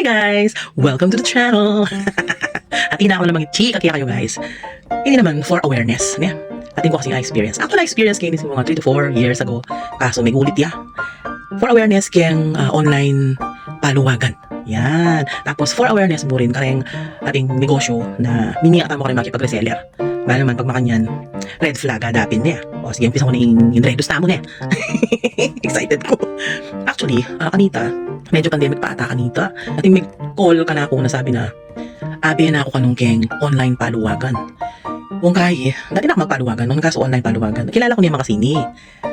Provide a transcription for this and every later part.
guys! Welcome to the channel! At ina ako namang chika kaya kayo guys. Hindi naman for awareness. Yeah. Atin ko kasi na-experience. Ako na-experience kayo mga 3 to 4 years ago. Kaso may ulit ya. For awareness kayang online paluwagan. Yan. Tapos for awareness mo rin kareng ating negosyo na miniata mo kayo makipag-reseller. Bala naman pag makanyan, red flag adapin niya. O sige, umpisa ko na yung redos tamo niya. Excited ko. Actually, kanita, medyo pandemic pa ata kanita. At may call ka na ako na sabi na, abi na ako kanong keng online paluwagan. Kung kaya, dati na ako magpaluwagan, nung kaso online paluwagan. Kilala ko niya mga sini.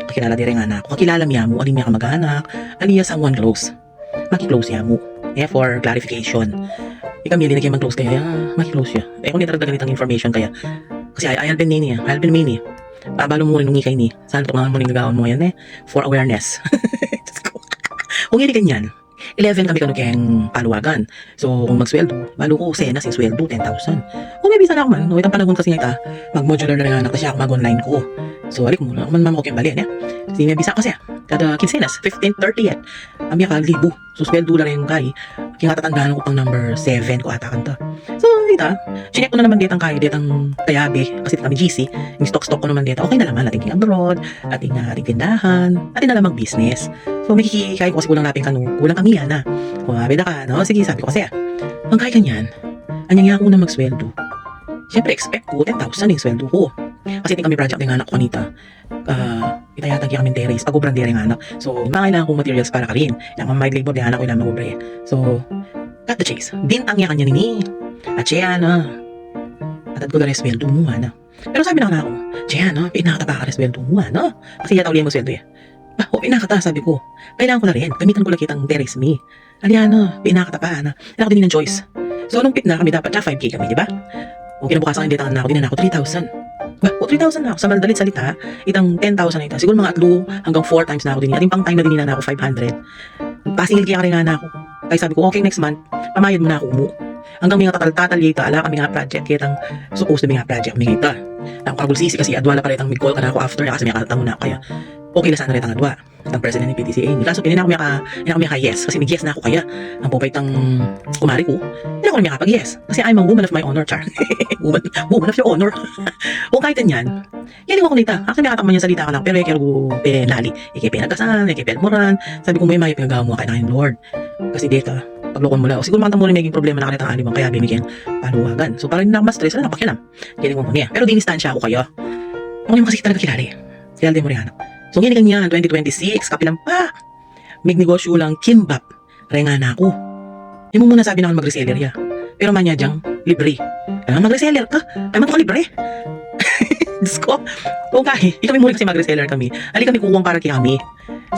Kakilala din rin anak ko. Kakilala niya mo, alin niya ka mag-anak, aliya someone close. Maki-close niya mo. For clarification. Ikaw mili na kayo mag-close kaya, maki-close siya. Kung nitaragdagan itang information kaya, kasi I'll be mini. Pabalo mo rin nung ikay ni. Saan ito nga mo rin gagawin mo yan for awareness. Kung hindi ganyan, 11 kami kano kayang paluwagan. So, kung magsweldo, balo ko, senas yung sweldo, 10,000. Kung may bisa na ako man, no, itang panahon kasi nga mag-modular na rin anak kasi ako mag-online ko. So, alik mo na, ako man mamako kayong bali, kasi may bisa kasi, kada kinsenas, 15, 30 yan. Amya ka, libo. So, sweldo na rin yung kay. Kaya tatandaan ko pang number 7 ko ata kanta. So, dita, chinek ko na naman ditang kay, ditang kayabi, kasi kami GC, yung stock ko naman dito, okay na naman, ating abroad, ating tindahan, ating na lamang business. So, may kikikay ko kasi kulang napin kanu, kulang kami yan kung beda ka, no? Sige, sabi ko kasi ang kaya ganyan, anyang ako na magsweldo. Siyempre, expect ko, 10,000 yung sweldo ko. Kasi tingin kami project ng anak ko kanita. Itayatag yung kami terrace, pag-ubran din ang anak. So, kailangan kong materials para ka rin. Yung mga labor ng anak ko, ilang mag-ubre. So, cut the chase. Bintang niya kanya nini. At siya na. Atad ko na rin sweldo mo, Pero sabi na ako, siya pinakata ka rin sweldo mo, Kasi yataw liyan mo sweldo ya. Pinakata, sabi ko. Kailangan ko na rin. Gamitan ko lang kitang terrace me. Aliana, pinakata pa, Kailangan ko din ng choice. So, nung pit na kami dapat, 5K kami, di ba? Kung kinabukasan hindi tangan na ako, din na ako 3,000. O 3,000 na ako. Sa maldalit salita, itang 10,000 na ito. Siguro mga 3 hanggang 4 times na ako din. Ating pang time na din na ako 500. Pasingil kaya ka rin nga ako. Kaya sabi ko, okay, next month, pamayad mo na ako mo. Hanggang mga tatal-tatal yita, ala kami nga project, kaya tang supposed to be nga project, may kita. Ako kagulsisi kasi adwala pa rin ang mid-call ka na ako after, kasi may katang na kaya. Okay na sana rin ang adwa. Ang president ng PTCA. Kaso pinina ko miyaka yes. Kasi nag-yes na ako kaya. Ang popay tang kumari ko. Hindi ako na miyaka pag-yes. Kasi I'm a woman of my honor, char. woman of your honor. O kahit yan. Yan yung ako nita. Kasi miyaka man yung salita ka lang. Pero ikero ko lali. Ikipin nagkasan, ikipin moran. Sabi ko may pinagawa mo kaya ng Lord. Kasi data. Paglukon mo lang. O siguro mga tamuli may problema na kanitang alimang kaya bimigyan paluwagan. So parang hindi na ako ma-stress. Wala napakialam. Yan yung niya. Pero dinistansya ako kayo. Ako yung kasi talaga kilali. Kilala din mo rin So ngayon ganyan, 2026, kapilang pa. May negosyo lang, kimbap. Renga na ako. Hindi mo muna sabi na ako mag-reseller ya. Pero manya dyang, libre. Mag-reseller ka? Ay, man libre. Diyos ko. O kahi, kami muna kasi mag-reseller kami. Ali kami kukuwang para kami.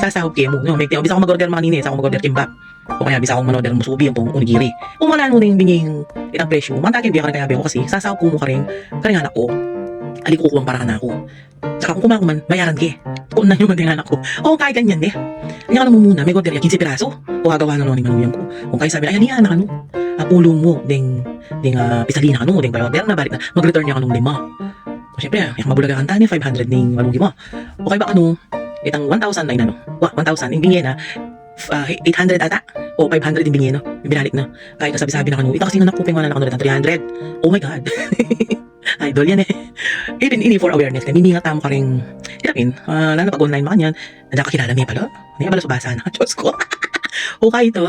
Sasahog kayo mo. No, may bisa ako mag-order mga nini, bisa ako mag-order kimbap. O kaya bisa ako mag-order musubi, yung unigiri. Kung wala mo na yung binging itang presyo, mantagin biya ka rin kaya ko kasi sasahog ko mo ka rin anak ko. Ali kukuwang para ka na ako. Saka kung kumakuman, bayaran ka Kung na yung anak ko. O kaya ganyan Hindi ka naman muna, may order 15 piraso. O kagawa na ni manuyang ko. Kung kaya sabi, ayan yan, pulo mo, ding pisalina ding order na, balik na, mag-return niya 5. So syempre, yung mabulaga kanta niya, 500 ding malugi mo. O kaya ba itang 1,000 na 1,000, yung bingin 800 ata, o 500 yung bingin binalik na. Kahit nasabi-sabi na ita kasi nanak kuping 300. Oh my God. Idol yan Even for awareness, mimingat tamo ka rin hirapin, lalo pag online man yan, nakakilala may pala, hindi pala subasa na, Diyos ko. O kaya ito,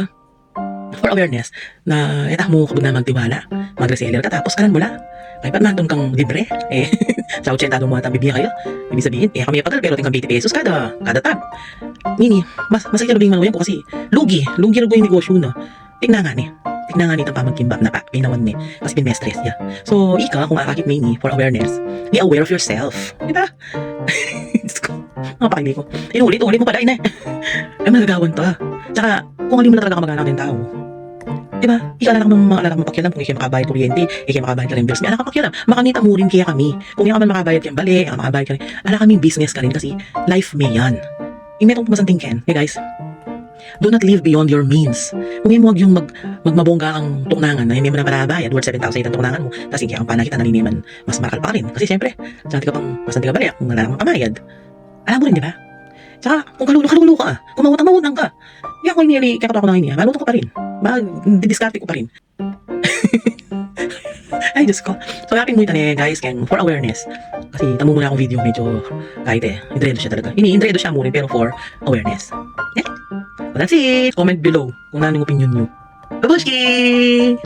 for awareness, na itah mo kabog na magtiwala, mag-reseller ka, tapos kanan mo lang. Kaya ba't nandun kang libre? Sa 80 mo atang bibigyan kayo. Ibig sabihin, kami pagal pero tingkang 20 pesos kada tab. Nini, masakit na bing manuyan ko kasi lugi yung negosyo na. Tignan nga itang pamagkimbap na pa, pinawan kasi pinmestress niya. So, ika, kung akakit may for awareness, be aware of yourself. Diba? Napakili ko. Ulit mo pala, Ay, magagawan to. Tsaka, kung hindi mo na talaga kamag-anak ng tao, diba? Ika alam ng mga alam mapakialam kung ikay makabayad kuryente, ikay makabayad ka rin bills. May anak mapakialam. Makanita mo rin kaya kami. Kung ikaw man makabayad ka bali, makabayad ka rin. Alam kami business ka rin kasi life may yan. Imetong pumasanting ken. Hey guys, do not live beyond your means. Kung hindi mo wag yung magmabongga ang tuknangan na hindi mo na marabayad, worth 7,000 ang tuknangan mo, kasi kaya ang panakita naliniman, mas makal pa rin. Kasi syempre, santi ka pang masanti ka bali, kung wala kang kamayad. Alam mo rin, di ba? Tsaka, kung kalulu ka, kung mawutang ka, hindi ako inili, kaya ako na ini, malutong ko pa rin. Didiskarte ko pa rin. Ay, Diyos ko. So, happy mo guys, kaya for awareness. Kasi, tamo muna akong video, medyo, kahit indredo siya talaga. Indredo siya mo rin, pero for awareness. Yeah. Well, that's it. Comment below kung anong opinion nyo. Babushki!